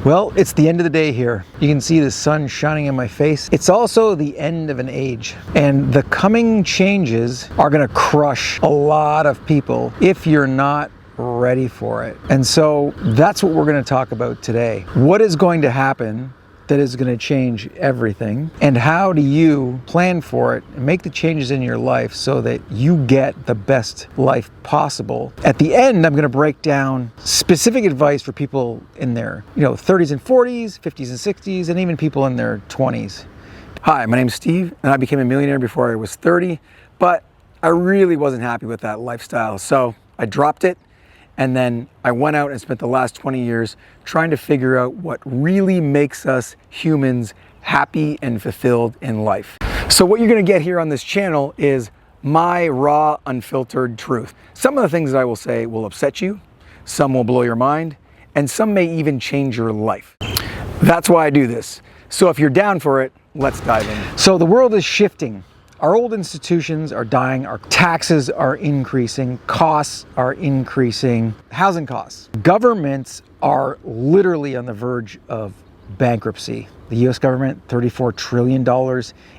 Well, it's the end of the day here. You can see the sun shining in my face. It's also the end of an age, and the coming changes are gonna crush a lot of people if you're not ready for it. And so that's what we're gonna talk about today. What is going to happen that is going to change everything, and how do you plan for it and make the changes in your life so that you get the best life possible. At the end, I'm going to break down specific advice for people in their 30s and 40s, 50s and 60s, and even people in their 20s. Hi, my name's Steve, and I became a millionaire before I was 30, but I really wasn't happy with that lifestyle, so I dropped it. And then I went out and spent the last 20 years trying to figure out what really makes us humans happy and fulfilled in life. So what you're gonna get here on this channel is my raw, unfiltered truth. Some of the things that I will say will upset you, some will blow your mind, and some may even change your life. That's why I do this. So if you're down for it, let's dive in. So the world is shifting. Our old institutions are dying, our taxes are increasing, costs are increasing, housing costs. Governments are literally on the verge of bankruptcy. The US government, $34 trillion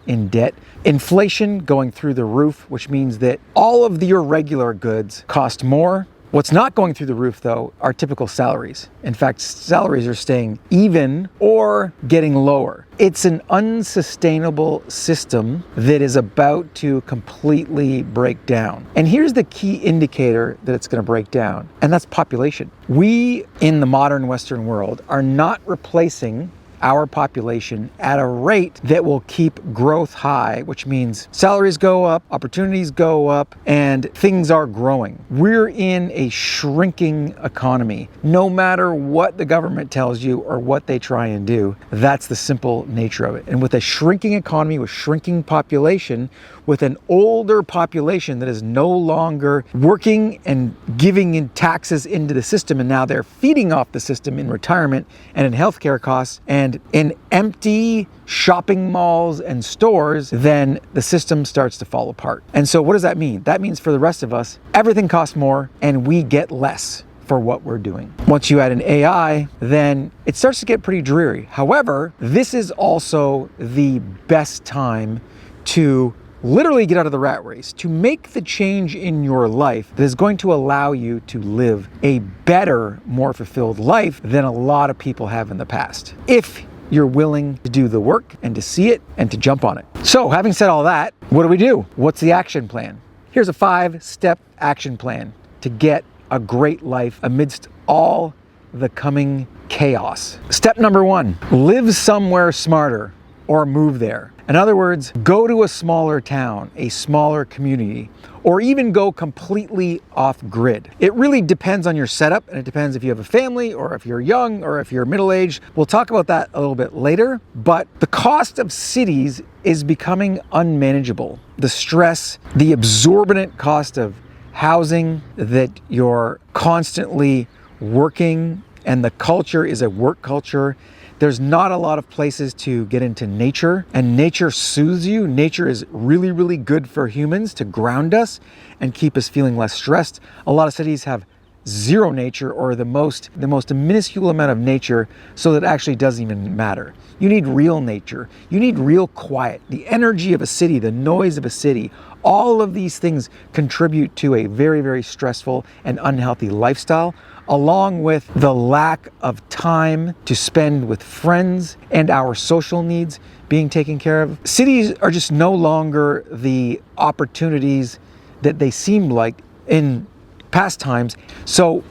in debt. Inflation going through the roof, which means that all of your regular goods cost more. What's not going through the roof, though, are typical salaries. In fact, salaries are staying even or getting lower. It's an unsustainable system that is about to completely break down. And here's the key indicator that it's going to break down, and that's population. We, in the modern Western world, are not replacing our population at a rate that will keep growth high, which means salaries go up, opportunities go up, and things are growing. We're in a shrinking economy. No matter what the government tells you or what they try and do, that's the simple nature of it. And with a shrinking economy, with shrinking population, with an older population that is no longer working and giving in taxes into the system, and now they're feeding off the system in retirement and in healthcare costs and in empty shopping malls and stores, then the system starts to fall apart. And so what does that mean? That means for the rest of us, everything costs more and we get less for what we're doing. Once you add an AI, then it starts to get pretty dreary. However, this is also the best time to literally get out of the rat race, to make the change in your life that is going to allow you to live a better, more fulfilled life than a lot of people have in the past, if you're willing to do the work and to see it and to jump on it. So having said all that, what do? What's the action plan? Here's a 5-step action plan to get a great life amidst all the coming chaos. Step number 1, live somewhere smarter or move there. In other words, go to a smaller town, a smaller community, or even go completely off grid. It really depends on your setup, and it depends if you have a family or if you're young or if you're middle-aged. We'll talk about that a little bit later, but the cost of cities is becoming unmanageable. The stress, the exorbitant cost of housing, that you're constantly working, and the culture is a work culture. There's not a lot of places to get into nature, and nature soothes you. Nature is really, really good for humans to ground us and keep us feeling less stressed. A lot of cities have zero nature, or the most minuscule amount of nature, so that it actually doesn't even matter. You need real nature. You need real quiet. The energy of a city, the noise of a city, all of these things contribute to a very, very stressful and unhealthy lifestyle, along with the lack of time to spend with friends and our social needs being taken care of. Cities are just no longer the opportunities that they seemed like in past times. So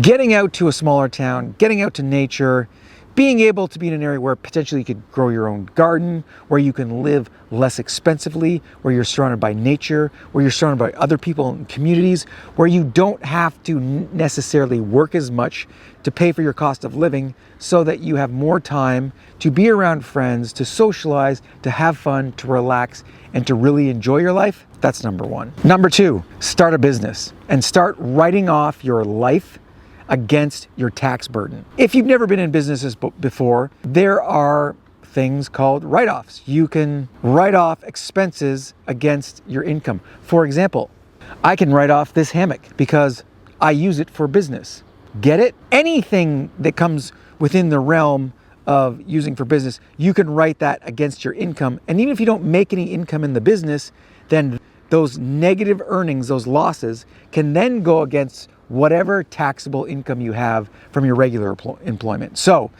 getting out to a smaller town, getting out to nature, being able to be in an area where potentially you could grow your own garden, where you can live less expensively, where you're surrounded by nature, where you're surrounded by other people and communities, where you don't have to necessarily work as much to pay for your cost of living, so that you have more time to be around friends, to socialize, to have fun, to relax, and to really enjoy your life. That's number 1. Number 2, start a business and start writing off your life against your tax burden. If you've never been in businesses before, there are things called write-offs. You can write off expenses against your income. For example, I can write off this hammock because I use it for business. Get it? Anything that comes within the realm of using for business, you can write that against your income. And even if you don't make any income in the business, then those negative earnings, those losses, can then go against whatever taxable income you have from your regular employment. So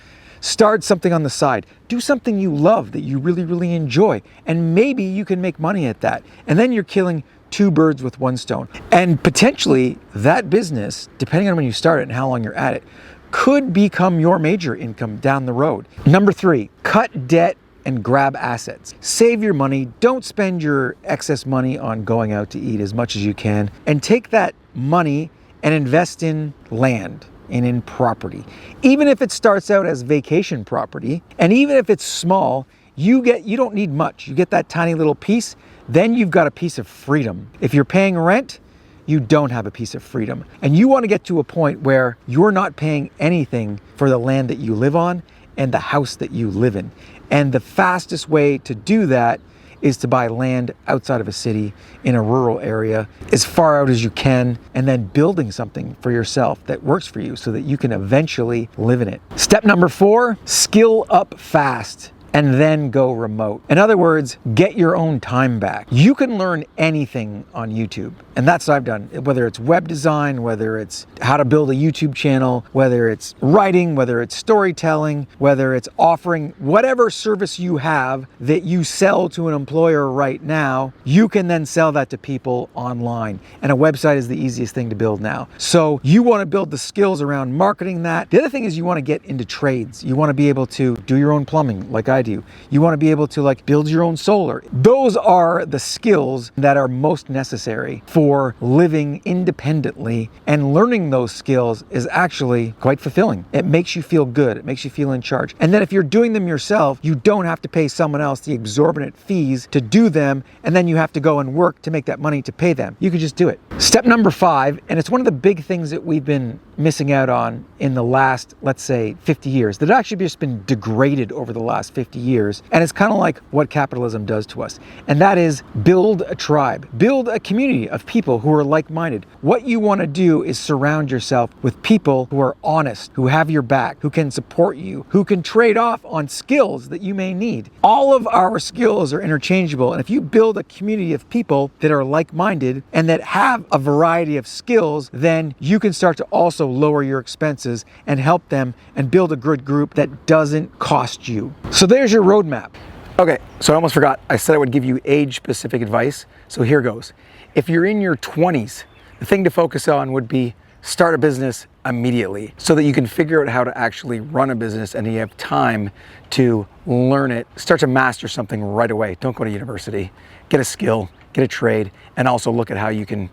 start something on the side. Do something you love that you really, really enjoy. And maybe you can make money at that. And then you're killing two birds with one stone. And potentially that business, depending on when you start it and how long you're at it, could become your major income down the road. Number 3, cut debt and grab assets. Save your money. Don't spend your excess money on going out to eat as much as you can. And take that money and invest in land and in property. Even if it starts out as vacation property, and even if it's small, you don't need much. You get that tiny little piece, then you've got a piece of freedom. If you're paying rent, you don't have a piece of freedom. And you want to get to a point where you're not paying anything for the land that you live on and the house that you live in. And the fastest way to do that is to buy land outside of a city in a rural area as far out as you can, and then building something for yourself that works for you so that you can eventually live in it. Step number 4, skill up fast and then go remote. In other words, get your own time back. You can learn anything on YouTube, and that's what I've done. Whether it's web design, whether it's how to build a YouTube channel, whether it's writing, whether it's storytelling, whether it's offering whatever service you have that you sell to an employer right now, you can then sell that to people online. And a website is the easiest thing to build now. So you want to build the skills around marketing that. The other thing is you want to get into trades. You want to be able to do your own plumbing like I do. You want to be able to build your own solar. Those are the skills that are most necessary for living independently, and learning those skills is actually quite fulfilling. It makes you feel good. It makes you feel in charge. And then if you're doing them yourself, you don't have to pay someone else the exorbitant fees to do them, and then you have to go and work to make that money to pay them. You can just do it. Step number 5, and it's one of the big things that we've been missing out on in the last, let's say, 50 years, that actually just been degraded over the last 50 years. And it's kind of like what capitalism does to us. And that is build a tribe, build a community of people who are like-minded. What you want to do is surround yourself with people who are honest, who have your back, who can support you, who can trade off on skills that you may need. All of our skills are interchangeable. And if you build a community of people that are like-minded and that have a variety of skills, then you can start to also lower your expenses and help them and build a good group that doesn't cost you. So there's your roadmap. Okay, so I almost forgot. I said I would give you age-specific advice. So here goes. If you're in your 20s, the thing to focus on would be start a business immediately so that you can figure out how to actually run a business and you have time to learn it. Start to master something right away. Don't go to university. Get a skill, get a trade, and also look at how you can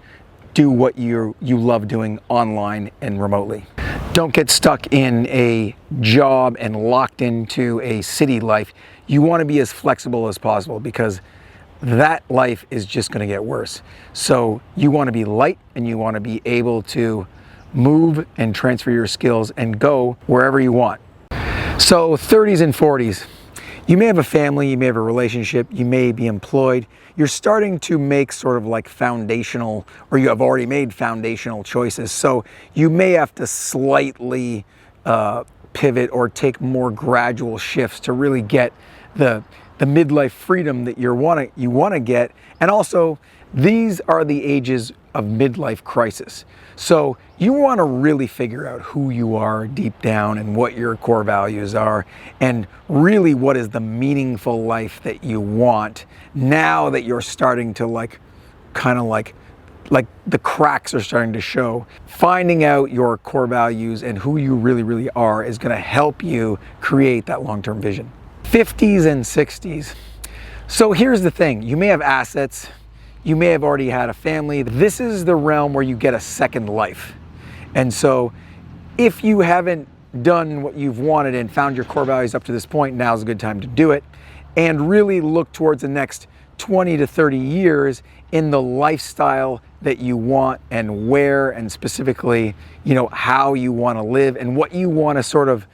do what you love doing online and remotely. Don't get stuck in a job and locked into a city life. You want to be as flexible as possible because that life is just going to get worse. So you want to be light and you want to be able to move and transfer your skills and go wherever you want. So 30s and 40s. You may have a family, you may have a relationship, you may be employed. You're starting to make sort of like foundational, or you have already made foundational choices. So you may have to slightly pivot or take more gradual shifts to really get the midlife freedom that you want to get. And also, these are the ages of midlife crisis. So you want to really figure out who you are deep down and what your core values are, and really what is the meaningful life that you want now that you're starting to like the cracks are starting to show. Finding out your core values and who you really, really are is going to help you create that long-term vision. 50s and 60s. So here's the thing. You may have assets. You may have already had a family. This is the realm where you get a second life. And so if you haven't done what you've wanted and found your core values up to this point, now's a good time to do it and really look towards the next 20 to 30 years in the lifestyle that you want and where, and specifically, how you want to live and what you want to sort of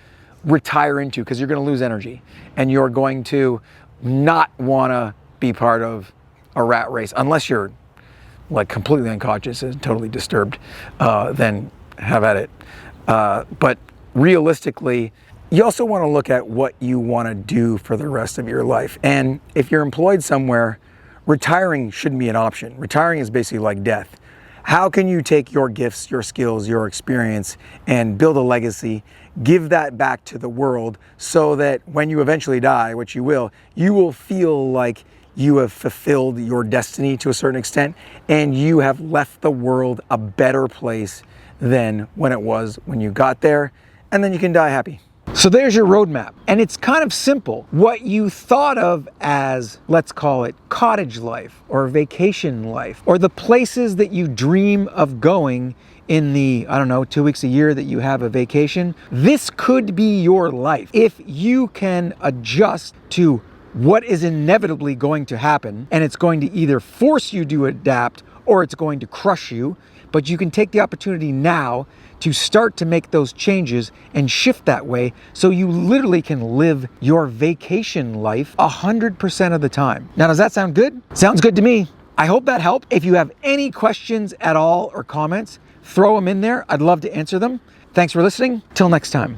retire into, because you're going to lose energy and you're going to not want to be part of a rat race unless you're like completely unconscious and totally disturbed. Then have at it. But realistically, you also want to look at what you want to do for the rest of your life. And if you're employed somewhere, retiring shouldn't be an option. Retiring is basically like death. How can you take your gifts, your skills, your experience, and build a legacy, give that back to the world so that when you eventually die, which you will feel like you have fulfilled your destiny to a certain extent, and you have left the world a better place than when it was when you got there, and then you can die happy. So there's your roadmap, and it's kind of simple. What you thought of as, let's call it cottage life or vacation life, or the places that you dream of going in the, 2 weeks a year that you have a vacation, this could be your life if you can adjust to what is inevitably going to happen, and it's going to either force you to adapt or it's going to crush you. But you can take the opportunity now to start to make those changes and shift that way so you literally can live your vacation life 100% of the time. Now, does that sound good? Sounds good to me. I hope that helped. If you have any questions at all or comments, throw them in there. I'd love to answer them. Thanks for listening. Till next time.